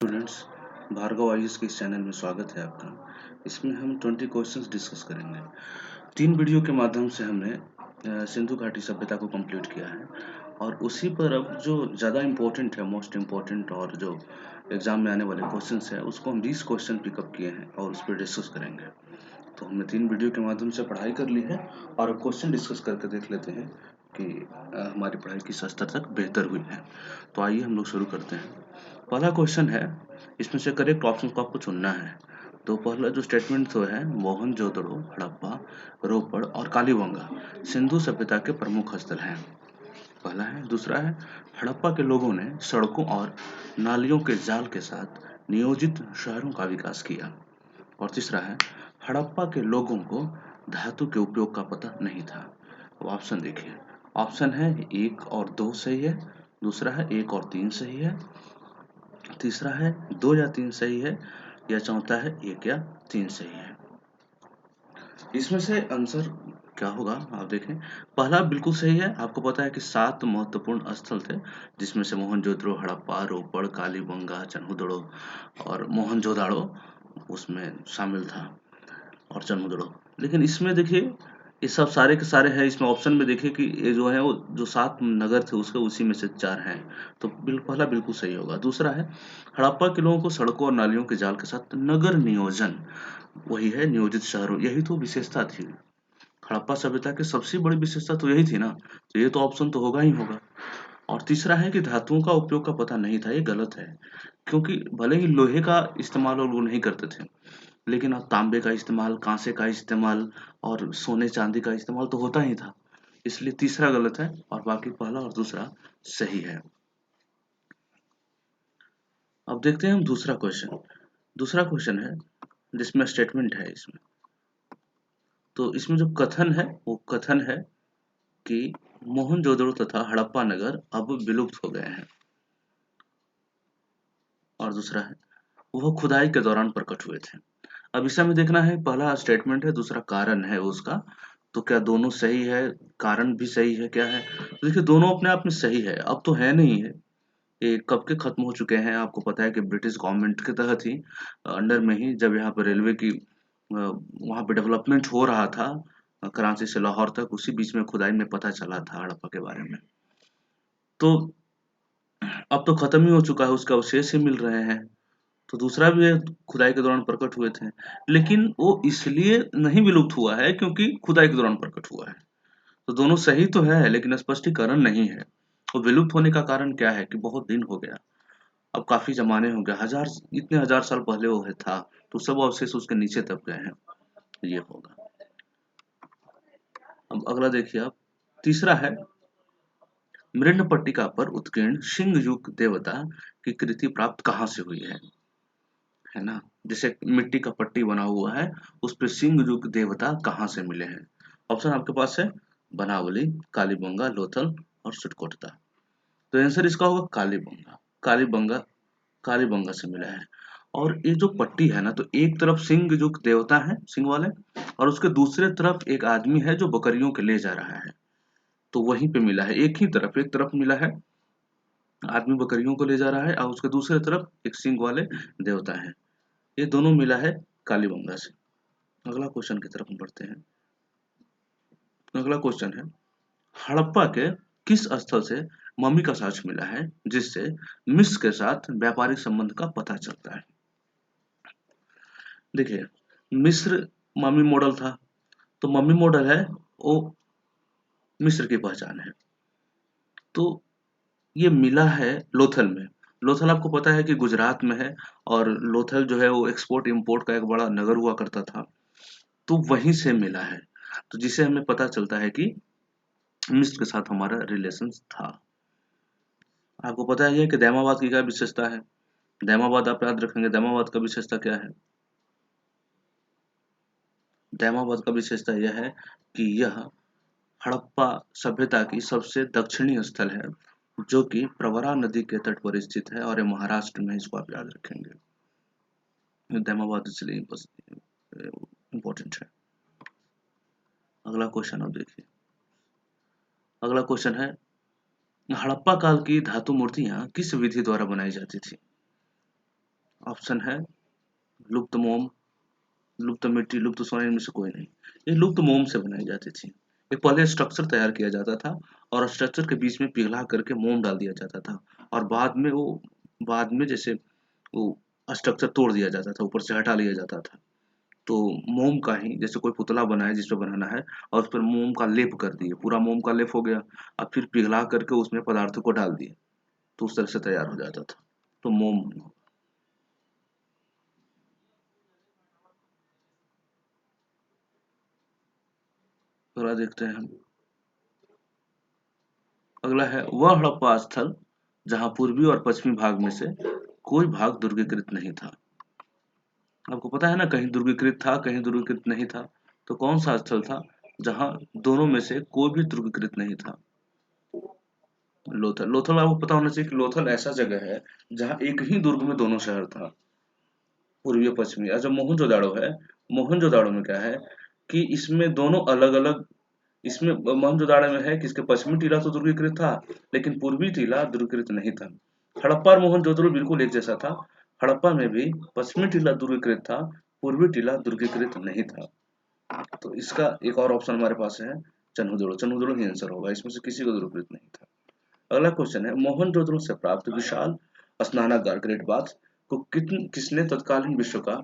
Students, Bhargava Ayush के इस channel में स्वागत है आपका। इसमें हम 20 क्वेश्चंस डिस्कस करेंगे। 3 वीडियो के माध्यम से हमने सिंधु घाटी सभ्यता को कंप्लीट किया है और उसी पर अब जो ज़्यादा इम्पोर्टेंट है, मोस्ट इम्पोर्टेंट और जो एग्ज़ाम में आने वाले क्वेश्चंस हैं उसको हम 20 क्वेश्चन पिकअप किए हैं और उस पर डिस्कस करेंगे। तो हमने 3 वीडियो के माध्यम से पढ़ाई कर ली है और अब क्वेश्चन डिस्कस करके देख लेते हैं कि हमारी पढ़ाई किस स्तर तक बेहतर हुई है। तो आइए हम लोग शुरू करते हैं। पहला क्वेश्चन है, इसमें से करेक्ट ऑप्शन को आपको चुनना है। तो पहला जो स्टेटमेंट तो है, मोहनजोदड़ो, हड़प्पा, रोपड़ और कालीबंगा सिंधु सभ्यता के प्रमुख स्थल हैं। पहला है। दूसरा है, हड़प्पा के लोगों ने सड़कों और नालियों के जाल के साथ नियोजित शहरों का विकास किया। और तीसरा है, हड़प्पा के लोगों को धातु के उपयोग का पता नहीं था। अब ऑप्शन देखिए। ऑप्शन है 1 और 2 सही है, दूसरा है 1 और 3 सही है, तीसरा है 2 या 3 सही है, या चौथा है 1 या 3 सही है। इसमें से आंसर क्या होगा आप देखें। पहला बिल्कुल सही है। आपको पता है कि 7 महत्वपूर्ण स्थल थे, जिसमें से मोहनजोदड़ो, हड़प्पा, रोपड़, कालीबंगा, चन्हुदड़ो और मोहनजोदाड़ो उसमें शामिल था, और चन्हुदड़ो। लेकिन इसमें देखिए, ये सब सारे के सारे हैं। इसमें ऑप्शन में देखिए कि ये जो है वो जो 7 नगर थे उसके उसी में से 4 हैं। तो पहला बिल्कुल सही होगा। दूसरा है, हड़प्पा के लोगों को सड़कों और नालियों के जाल के साथ नगर नियोजन, वही है नियोजित शहरों, यही तो विशेषता थी। हड़प्पा सभ्यता की सबसे बड़ी विशेषता तो यही थी ना, तो ये तो ऑप्शन तो होगा ही होगा। और तीसरा है कि धातुओं का उपयोग का पता नहीं था, ये गलत है। क्योंकि भले ही लोहे का इस्तेमाल वो लोग नहीं करते थे, लेकिन अब तांबे का इस्तेमाल, कांसे का इस्तेमाल और सोने चांदी का इस्तेमाल तो होता ही था। इसलिए तीसरा गलत है और बाकी पहला और दूसरा सही है। अब देखते हैं हम दूसरा क्वेश्चन। दूसरा क्वेश्चन है जिसमें स्टेटमेंट है इसमें। तो इसमें जो कथन है वो कथन है कि मोहनजोदड़ो तथा हड़प्पा नगर अब विलुप्त हो गए हैं। और दूसरा है, वह खुदाई के दौरान प्रकट हुए थे। अब इसे हमें देखना है, पहला स्टेटमेंट है, दूसरा कारण है उसका। तो क्या दोनों सही है, कारण भी सही है, क्या है? तो देखिए, दोनों अपने आप में सही है। अब तो है नहीं है, ये कब के खत्म हो चुके हैं। आपको पता है कि ब्रिटिश गवर्नमेंट के तहत ही, अंडर में ही, जब यहाँ पर रेलवे की वहाँ पे डेवलपमेंट हो रहा था, कराची से लाहौर तक, उसी बीच में खुदाई में पता चला था हड़प्पा के बारे में। तो अब तो खत्म ही हो चुका है, उसके अवशेष ही मिल रहे हैं। तो दूसरा भी है, खुदाई के दौरान प्रकट हुए थे, लेकिन वो इसलिए नहीं विलुप्त हुआ है क्योंकि खुदाई के दौरान प्रकट हुआ है। तो दोनों सही तो है, लेकिन स्पष्टीकरण नहीं है। वो विलुप्त होने का कारण क्या है कि बहुत दिन हो गया, अब काफी जमाने हो गए, इतने हजार साल पहले वो है था, तो सब अवशेष उसके नीचे दब गए हैं। ये होगा। अब अगला देखिए आप। तीसरा है, मृण पट्टिका पर उत्कीर्ण सिंह युग देवता की कृति प्राप्त कहाँ से हुई है ना? जैसे मिट्टी का पट्टी बना हुआ है, उस पे सिंह युग देवता कहाँ से मिले हैं? ऑप्शन आपके पास है बनावली, कालीबंगा, लोथल और सुटकोटदा। तो आंसर इसका होगा कालीबंगा। कालीबंगा, कालीबंगा से मिला है। और ये जो पट्टी है ना, तो एक तरफ सिंह युग देवता है, सिंह वाले, और उसके दूसरे तरफ एक आदमी है जो बकरियों के ले जा रहा है। तो वहीं पे मिला है, एक तरफ मिला है, आदमी बकरियों को ले जा रहा है, और उसके दूसरे तरफ एक सिंह वाले देवता है। ये दोनों मिला है कालीबंगा से। अगला क्वेश्चन की तरफ हम बढ़ते हैं। अगला क्वेश्चन है, हड़प्पा के किस स्थल से मम्मी का साक्ष्य मिला है जिससे मिस्र के साथ व्यापारिक संबंध का पता चलता है? देखिए, मिस्र मम्मी मॉडल था, तो मम्मी मॉडल है वो मिस्र की पहचान है। तो ये मिला है लोथल में। लोथल आपको पता है कि गुजरात में है, और लोथल जो है वो एक्सपोर्ट इंपोर्ट का एक बड़ा नगर हुआ करता था। तो वहीं से मिला है, तो जिसे हमें पता चलता है कि मिस्र के साथ हमारा रिलेशन था। आपको पता ही है कि दैमाबाद की क्या विशेषता है। दैमाबाद आप याद रखेंगे, दैमाबाद का विशेषता क्या है? दैमाबाद का विशेषता यह है कि यह हड़प्पा सभ्यता की सबसे दक्षिणी स्थल है, जो कि प्रवरा नदी के तट पर स्थित है, और ये महाराष्ट्र में, इसको आप याद रखेंगे। दैमाबाद इसलिए इम्पोर्टेंट है। अगला क्वेश्चन आप देखिए। अगला क्वेश्चन है, हड़प्पा काल की धातु मूर्तियां किस विधि द्वारा बनाई जाती थी? ऑप्शन है लुप्त मोम, लुप्त मिट्टी, लुप्त सोना, इनमें से कोई नहीं। ये लुप्त मोम से बनाई जाती थी। एक पहले स्ट्रक्चर तैयार किया जाता था और स्ट्रक्चर के बीच में पिघला करके मोम डाल दिया जाता था और बाद में जैसे वो स्ट्रक्चर तोड़ दिया जाता था, ऊपर से हटा लिया जाता था। तो मोम का ही जैसे कोई पुतला बनाया जिस पे बनाना है और उस पर मोम का लेप कर दिए, पूरा मोम का लेप हो गया। अब फिर पिघला करके उसमें पदार्थों को डाल दिए तो उस तरह से तैयार हो जाता था। तो मोम। थोड़ा देखते हैं हम। अगला है वह हड़प्पा स्थल जहां पूर्वी और पश्चिमी भाग में से कोई भाग दुर्गीकृत नहीं था। आपको पता है ना, कहीं दुर्गीकृत था, कहीं दुर्गीकृत नहीं था। तो कौन सा स्थल था जहां दोनों में से कोई भी दुर्गीकृत नहीं था? लोथल। लोथल आपको पता होना चाहिए कि लोथल ऐसा जगह है जहां एक ही दुर्ग में दोनों शहर था, पूर्वी और पश्चिमी। और जो मोहनजोदाड़ो है, मोहनजोदाड़ो में क्या है कि इसमें दोनों अलग अलग, इसमें मोहनजोदाड़ो में है कि इसके पश्चिमी टीला तो ध्रुवीकृत था लेकिन पूर्वी टीला ध्रुवीकृत नहीं था। हड़प्पा और मोहनजोदड़ो बिल्कुल एक जैसा था। हड़प्पा में भी पश्चिमी टीला ध्रुवीकृत था, पूर्वी टीला ध्रुवीकृत नहीं था। तो इसका एक और ऑप्शन हमारे पास है चन्हुदुड़ो। चन्हुदुड़ो ही आंसर होगा, इसमें से किसी को ध्रुवीकृत नहीं था। अगला क्वेश्चन है मोहनजोदड़ो से प्राप्त विशाल स्नानागार ग्रेट बाथ को किसने तत्कालीन विश्व का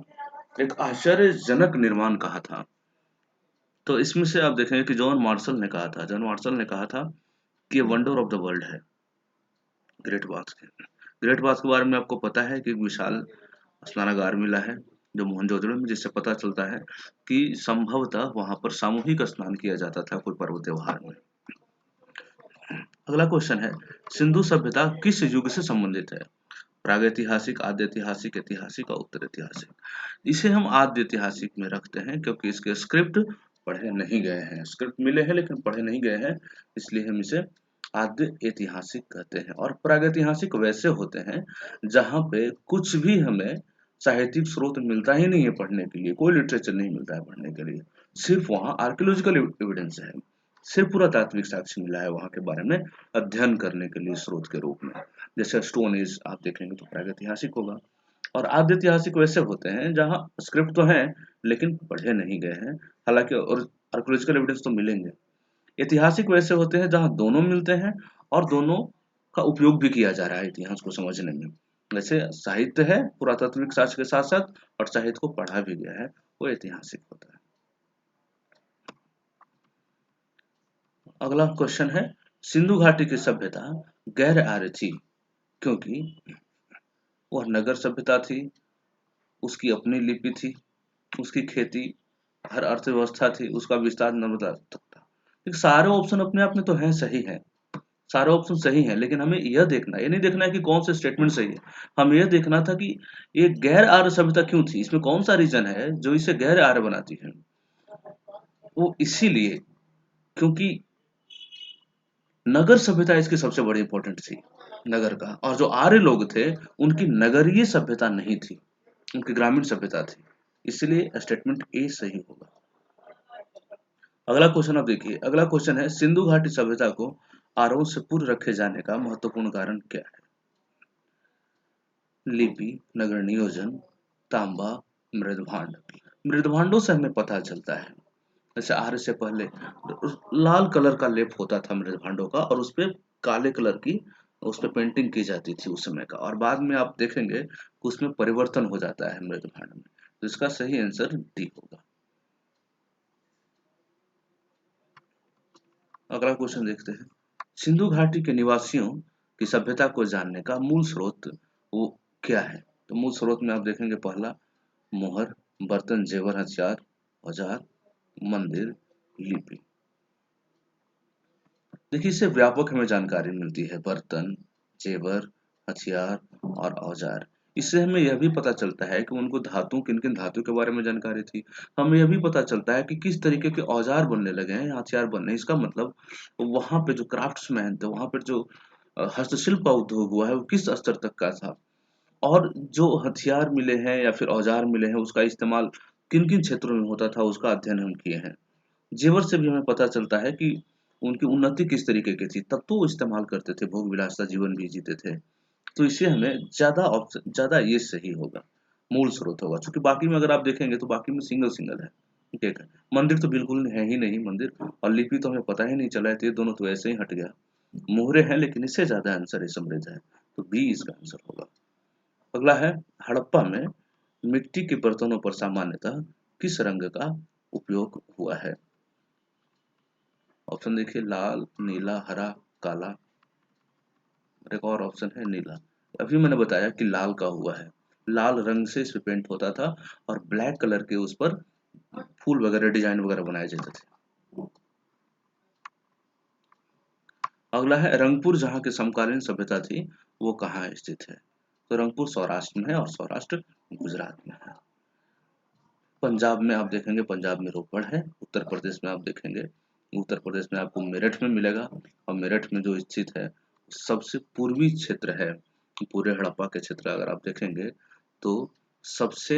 एक आश्चर्यजनक निर्माण कहा था? तो इसमें से आप देखेंगे कि जॉन मार्शल ने कहा था, जॉन मार्शल ने कहा था कि ये वंडर ऑफ द वर्ल्ड है, ग्रेट बाथ के। ग्रेट बाथ के बारे में आपको पता है कि एक विशाल स्नानागार मिला है जो मोहनजोदड़ो में, जिससे पता चलता है कि संभवतः वहां पर सामूहिक स्नान किया जाता था कोई पर्व त्योहार में। अगला क्वेश्चन है सिंधु सभ्यता किस युग से संबंधित है? प्रागैतिहासिक, आद्य ऐतिहासिक, ऐतिहासिक और उत्तर ऐतिहासिक। इसे हम आद्य ऐतिहासिक में रखते हैं क्योंकि इसके स्क्रिप्ट पढ़े नहीं गए हैं, स्क्रिप्ट मिले हैं लेकिन पढ़े नहीं गए हैं, इसलिए हम इसे आद्य ऐतिहासिक कहते हैं। और प्रागैतिहासिक वैसे होते हैं जहाँ पे कुछ भी हमें साहित्यिक स्रोत मिलता ही नहीं है पढ़ने के लिए, कोई लिटरेचर नहीं मिलता है पढ़ने के लिए, सिर्फ वहाँ आर्कियोलॉजिकल एविडेंस है, सिर्फ पुरातात्विक साक्ष्य मिला है वहाँ के बारे में अध्ययन करने के लिए स्रोत के रूप में। जैसे स्टोन एज आप देखेंगे तो प्रागैतिहासिक होगा। और आद्य ऐतिहासिक वैसे होते हैं जहाँ स्क्रिप्ट तो हैं लेकिन पढ़े नहीं गए हैं, हालांकि और आर्कियोलॉजिकल एविडेंस तो मिलेंगे। ऐतिहासिक वैसे होते हैं जहाँ दोनों मिलते हैं और दोनों का उपयोग भी किया जा रहा है इतिहास को समझने में। वैसे साहित्य है पुरातात्विक साक्ष्य के साथ साथ और साहित्य को पढ़ा भी गया है, वो ऐतिहासिक होता है। अगला क्वेश्चन है सिंधु घाटी की सभ्यता गैर आर्य थी क्योंकि वह नगर सभ्यता थी, उसकी अपनी लिपि थी, उसकी खेती हर अर्थव्यवस्था थी, उसका विस्तार नर्मदा तक था। लेकिन सारे ऑप्शन अपने आप में तो हैं, सही हैं, सारे ऑप्शन सही हैं, लेकिन हमें यह देखना, ये नहीं देखना है कि कौन से स्टेटमेंट सही है। हमें यह देखना था कि ये गैर आर्य सभ्यता क्यों थी, इसमें कौन सा रीजन है जो इसे गैर आर्य बनाती है। वो इसीलिए क्योंकि नगर सभ्यता इसकी सबसे बड़ी इंपॉर्टेंट थी, नगर का। और जो आर्य लोग थे उनकी नगरीय सभ्यता नहीं थी, उनकी ग्रामीण सभ्यता थी, इसलिए स्टेटमेंट ए सही होगा। अगला क्वेश्चन आप देखिए, अगला क्वेश्चन है सिंधु घाटी सभ्यता को आरोह से पूर्व रखे जाने का महत्वपूर्ण कारण क्या है? लिपि, नगर नियोजन, तांबा, मृदभांड। मृदभांडों से हमें पता चलता है, जैसे आर्य से पहले लाल कलर का लेप होता था मृदभांडों का और उस पे काले कलर की उस पे पेंटिंग की जाती थी उस समय का, और बाद में आप देखेंगे कि उसमें परिवर्तन हो जाता है मृदभांड में। तो इसका सही आंसर डी होगा। अगला क्वेश्चन देखते हैं सिंधु घाटी के निवासियों की सभ्यता को जानने का मूल स्रोत वो क्या है? तो मूल स्रोत में आप देखेंगे पहला मोहर, बर्तन, जेवर, हथियार, औजार, मंदिर, लिपि। देखिए इससे व्यापक हमें जानकारी मिलती है, बर्तन, जेवर, हथियार और औजार। इससे हमें यह भी पता चलता है कि उनको धातु, किन किन धातु के बारे में जानकारी थी। हमें यह भी पता चलता है कि किस तरीके के औजार बनने लगे हैं, हथियार बनने। इसका मतलब वहां पे जो क्राफ्ट्समैन थे, वहां पर जो हस्तशिल्प का उद्योग हुआ है वो किस स्तर तक का था, और जो हथियार मिले हैं या फिर औजार मिले हैं उसका इस्तेमाल किन किन क्षेत्रों में होता था, उसका अध्ययन हम किए हैं। जेवर से भी हमें पता चलता है कि उनकी उन्नति किस तरीके की थी, तब तो वो इस्तेमाल करते थे, भोग विलास का जीवन भी जीते थे। तो इससे हमें ज्यादा ऑप्शन, ज्यादा ये सही होगा। मूल स्रोत होगा, क्योंकि बाकी में अगर आप देखेंगे तो बाकी में सिंगल सिंगल है, ठीक है। मंदिर तो बिल्कुल है ही नहीं मंदिर, और लिपि तो हमें पता ही नहीं चला है, तो ये दोनों तो ऐसे ही हट गया। मोहरे हैं लेकिन इससे ज्यादा आंसर है समृद्ध है, तो बी इसका आंसर होगा। अगला है, हड़प्पा में मिट्टी के बर्तनों पर सामान्यतः किस रंग का उपयोग हुआ है? ऑप्शन देखिए, लाल, नीला, हरा, काला, और एक और ऑप्शन है नीला। अभी मैंने बताया कि लाल का हुआ है, लाल रंग से इस पे पेंट होता था और ब्लैक कलर के उस पर फूल वगैरह डिजाइन वगैरह बनाए जाते थे। अगला है, रंगपुर जहाँ की समकालीन सभ्यता थी वो कहाँ स्थित है? तो रंगपुर सौराष्ट्र में है, और सौराष्ट्र गुजरात में है। पंजाब में आप देखेंगे, पंजाब में रोपड़ है। उत्तर प्रदेश में आप देखेंगे, उत्तर प्रदेश में आपको मेरठ में मिलेगा, और मेरठ में जो स्थित है सबसे पूर्वी क्षेत्र है। पूरे हड़प्पा के क्षेत्र अगर आप देखेंगे तो सबसे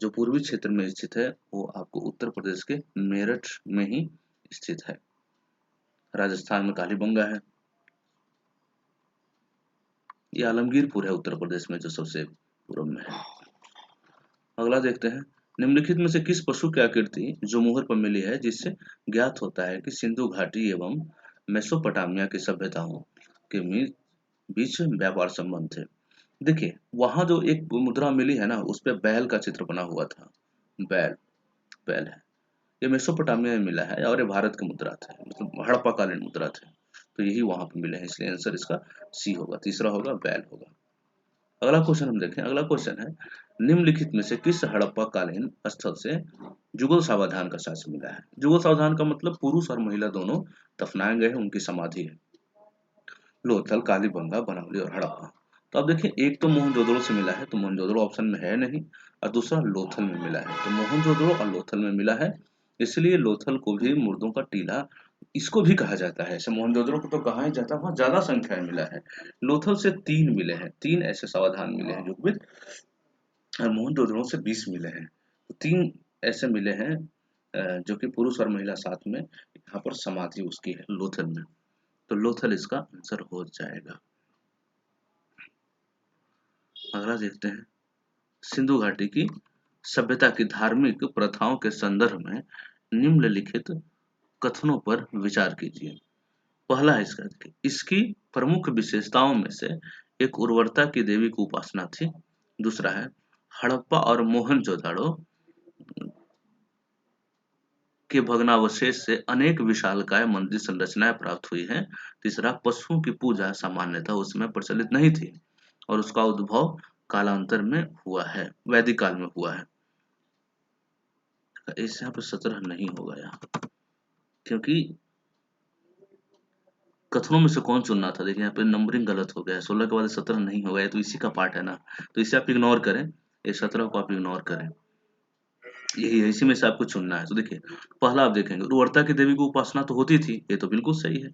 जो पूर्वी क्षेत्र में स्थित है वो आपको उत्तर प्रदेश के मेरठ में ही स्थित है। राजस्थान में कालीबंगा है, ये आलमगीरपुर है उत्तर प्रदेश में जो सबसे पूर्व में है। अगला देखते हैं, निम्नलिखित में से किस पशु की आकृति जो मोहर पर मिली है जिससे ज्ञात होता है कि सिंधु घाटी एवं मेसोपोटामिया की सभ्यताओं के बीच व्यापार संबंध थे? देखिए, वहां जो एक मुद्रा मिली है ना, उस पे बैल का चित्र बना हुआ था। बैल, बैल है, ये मेसोपोटामिया में मिला है, और ये भारत की मुद्रा थे, मतलब हड़प्पा कालीन मुद्रा थे, तो यही वहां पे मिले हैं, इसलिए आंसर इसका सी होगा, तीसरा होगा बैल होगा। अगला क्वेश्चन हम देखें, अगला क्वेश्चन है, निम्नलिखित में से किस हड़प्पा कालीन स्थल से जुगल सावधान का साक्ष्य मिला है? जुगल सावधान का मतलब पुरुष और महिला दोनों दफनाए गए हैं, उनकी समाधि है। लोथल, कालीबंगा, बनावली और हड़प्पा। तो अब देखिए, एक तो मोहनजोदड़ो से मिला है, तो मोहनजोदड़ो ऑप्शन में है नहीं, और दूसरा लोथल में मिला है, तो मोहनजोदड़ो और लोथल में मिला है, इसलिए लोथल को भी मुर्दों का टीला इसको भी कहा जाता है। ऐसे मोहनजोदड़ो को तो कहा ही जाता है, वहाँ ज्यादा संख्या में मिला है। लोथल से 3 मिले हैं, 3 ऐसे सावधान मिले हैं युगविद, और मोहनजोदड़ो से 20 मिले हैं, तो 3 ऐसे मिले हैं जो कि पुरुष और महिला साथ में यहाँ पर समाधि उसकी है लोथल में, तो लोथल इसका आंसर हो जाएगा। अगला देखते हैं, सिंधु घाटी की सभ्यता की धार्मिक प्रथाओं के संदर्भ में निम्नलिखित कथनों पर विचार कीजिए। पहला है इसका, देखिए, इसकी प्रमुख विशेषताओं में से एक उर्वरता की देवी की उपासना थी। दूसरा है, हड़प्पा और मोहनजोदड़ो के भग्नावशेष से अनेक विशालकाय मंदिर संरचनाएं प्राप्त हुई हैं। तीसरा, पशुओं की पूजा सामान्यतः उस समय प्रचलित नहीं थी, और उसका उद्भव कालांतर में हुआ है, वैदिक काल में हुआ है। इस यहाँ पे 17 नहीं होगा यहाँ, क्योंकि कथनों में से कौन चुनना था? देखिए यहाँ पे नंबरिंग गलत हो गया है, 16 के बाद 17 नहीं होगा, ये तो इसी का पार्ट है ना, तो इसे आप इग्नोर करें, ये 17 को आप इग्नोर करें, यही है, इसी में से आपको चुनना है। तो देखिए, पहला आप देखेंगे, उर्वरता की देवी की उपासना तो होती थी, ये तो बिल्कुल सही है।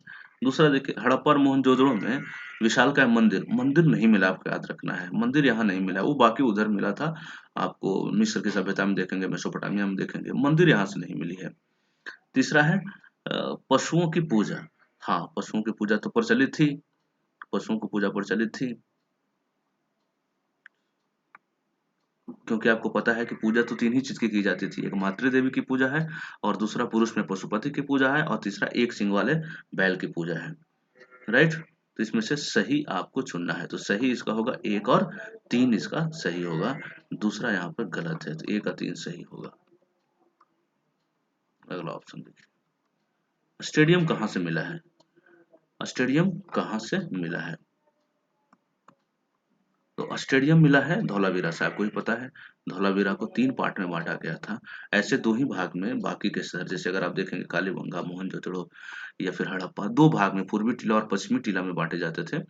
दूसरा देखिए, हड़प्पा और मोहनजोदड़ो में विशालकाय मंदिर, मंदिर नहीं मिला, आपको याद रखना है, मंदिर यहाँ नहीं मिला, वो बाकी उधर मिला था। आपको मिस्र की सभ्यता में देखेंगे, मेसोपोटामिया में देखेंगे, मंदिर यहाँ से नहीं मिली है। तीसरा है पशुओं की पूजा। हाँ, पशुओं की पूजा तो प्रचलित थी, पशुओं की पूजा प्रचलित थी, क्योंकि आपको पता है कि पूजा तो 3 ही चीज की जाती थी, एक मातृ देवी की पूजा है, और दूसरा पुरुष में पशुपति की पूजा है, और तीसरा एक सिंह वाले बैल की पूजा है। राइट, तो इसमें से सही आपको चुनना है, तो सही इसका होगा 1 और 3, इसका सही होगा, दूसरा यहाँ पर गलत है, तो 1 और 3 सही होगा। अगला ऑप्शन देखिए, स्टेडियम कहाँ से मिला है? स्टेडियम कहाँ से मिला है? तो स्टेडियम मिला है धौलावीरा से, आपको ही पता है, धौलावीरा को 3 पार्ट में बांटा गया था। ऐसे 2 ही भाग में बाकी के शहर, जैसे अगर आप देखेंगे कालीबंगा, मोहनजोदड़ो या फिर हड़प्पा, 2 भाग में, पूर्वी टीला और पश्चिमी टीला में बांटे जाते थे।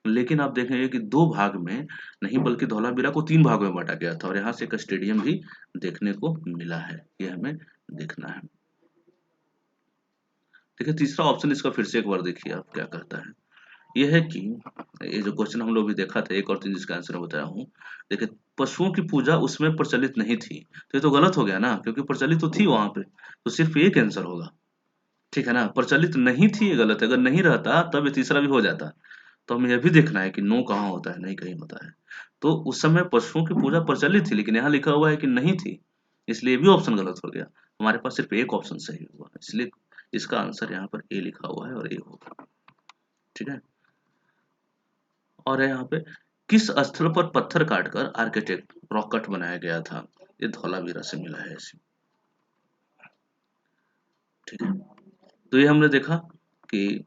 लेकिन आप देखेंगे कि 2 भाग में नहीं, बल्कि धौलावीरा को 3 भागों में बांटा गया था, और यहाँ से एक स्टेडियम भी देखने को मिला है, ये हमें देखना है। देखिए, तीसरा ऑप्शन इसका फिर से एक बार देखिए आप क्या करता है। ये है कि ये जो क्वेश्चन हम लोग भी देखा था, 1 और 3 जिसका आंसर मैं बताया हूँ। देखिए, पशुओं की पूजा उसमें प्रचलित नहीं थी, तो ये तो गलत हो गया ना, क्योंकि प्रचलित तो थी वहां पे, तो सिर्फ एक आंसर होगा, ठीक है ना। प्रचलित नहीं थी, ये गलत है, अगर नहीं रहता तब ये तीसरा भी हो जाता, तो हमें यह भी देखना है कि नो कहाँ होता है, नहीं कहीं होता है। तो उस समय पशुओं की पूजा प्रचलित थी, लेकिन यहाँ लिखा हुआ है कि नहीं थी, इसलिए ये भी ऑप्शन गलत हो गया। हमारे पास सिर्फ एक ऑप्शन सही हुआ, इसलिए इसका आंसर यहाँ पर ए लिखा हुआ है और ए होगा। ठीक है। और है यहाँ पे, किस स्थल पर पत्थर काटकर आर्किटेक्ट रॉकेट बनाया गया था? ये धौलावीरा से मिला है ऐसी। ठीक है। तो ये हमने देखा कि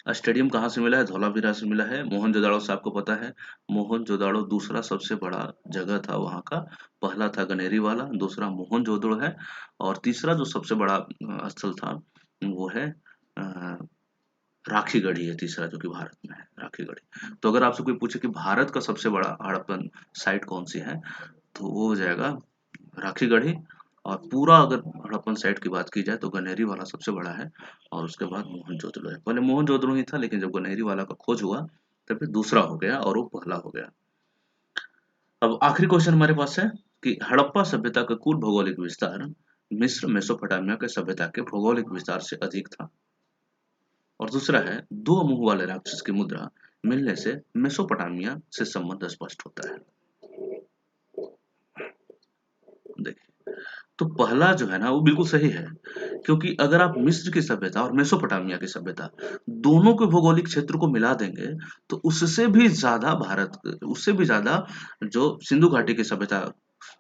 स्टेडियम कहाँ से मिला है, धौलावीरा से मिला है। मोहनजोदाड़ो से आपको पता है, मोहनजोदाड़ो दूसरा सबसे बड़ा जगह था वहाँ का। पहला था गनेरी वाला, दूसरा मोहनजोदड़ो है, और तीसरा जो सबसे बड़ा स्थल था वो है अ, राखीगढ़ी है तीसरा, जो कि भारत में है, राखीगढ़ी। तो अगर आपसे कोई पूछे कि भारत का सबसे बड़ा हड़प्पन साइट कौन सी है, तो वो हो जाएगा राखीगढ़ी। और पूरा अगर हड़प्पन साइट की बात की जाए तो गनेरी वाला सबसे बड़ा है, और उसके बाद मोहनजोदड़ो है। पहले मोहनजोदड़ो ही था, लेकिन जब गनेरी वाला का खोज हुआ तब फिर दूसरा हो गया और वो पहला हो गया। अब आखिरी क्वेश्चन हमारे पास है कि हड़प्पा सभ्यता का कुल भौगोलिक विस्तार मिस्र मेसोपोटामिया के सभ्यता के भौगोलिक विस्तार से अधिक था। और दूसरा है, दो मुंह वाले राक्षस की मुद्रा मिलने से मेसोपोटामिया से संबंध स्पष्ट होता है। देखिए, तो पहला जो है ना वो बिल्कुल सही है, क्योंकि अगर आप मिस्र की सभ्यता और मेसोपोटामिया की सभ्यता दोनों के भौगोलिक क्षेत्र को मिला देंगे, तो उससे भी ज्यादा भारत, उससे भी ज्यादा जो सिंधु घाटी की सभ्यता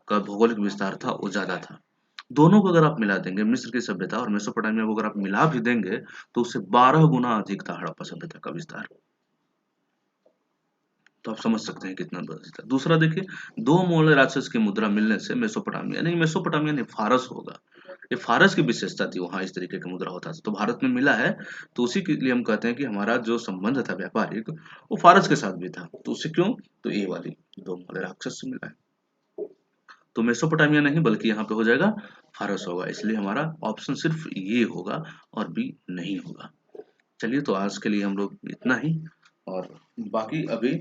का भौगोलिक विस्तार था वो ज्यादा था। दोनों को अगर आप मिला देंगे, मिस्र की सभ्यता और मेसोपोटामिया को अगर आप मिला भी देंगे, तो उससे 12 गुना अधिक था हड़प्पा सभ्यता का विस्तार। तो आप समझ सकते हैं कितना बड़ा था। दूसरा देखिए, दो मोहले राक्षस की मुद्रा मिलने से मेसोपोटामिया नहीं, मेसोपोटामिया नहीं, फारस होगा। ये फारस की विशेषता थी, वहां इस तरीके का मुद्रा होता था, तो भारत में मिला है। तो उसी के लिए हम कहते हैं कि हमारा जो संबंध था व्यापारिक, वो फारस के साथ भी था। तो उससे क्यों, तो ये वाली दो मोहले राक्षस से मिला है। तो मेसोपोटामिया नहीं, बल्कि यहाँ पे हो जाएगा फारस होगा, इसलिए हमारा ऑप्शन सिर्फ ये होगा और बी नहीं होगा। चलिए, तो आज के लिए हम लोग इतना ही, और बाकी अभी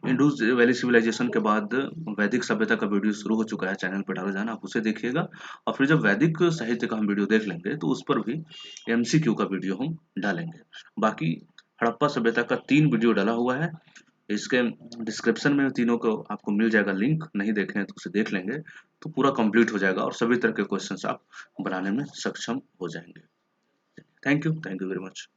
इंडस वैली सिविलाइजेशन के बाद वैदिक सभ्यता का वीडियो शुरू हो चुका है, चैनल पर डाला जाना, आप उसे देखिएगा। और फिर जब वैदिक साहित्य का हम वीडियो देख लेंगे तो उस पर भी एमसीक्यू का वीडियो हम डालेंगे। बाकी हड़प्पा सभ्यता का 3 वीडियो डाला हुआ है, इसके डिस्क्रिप्शन में तीनों को आपको मिल जाएगा लिंक, नहीं देखे हैं तो उसे देख लेंगे, तो पूरा कंप्लीट हो जाएगा और सभी तरह के क्वेश्चंस आप बनाने में सक्षम हो जाएंगे। Thank you very much.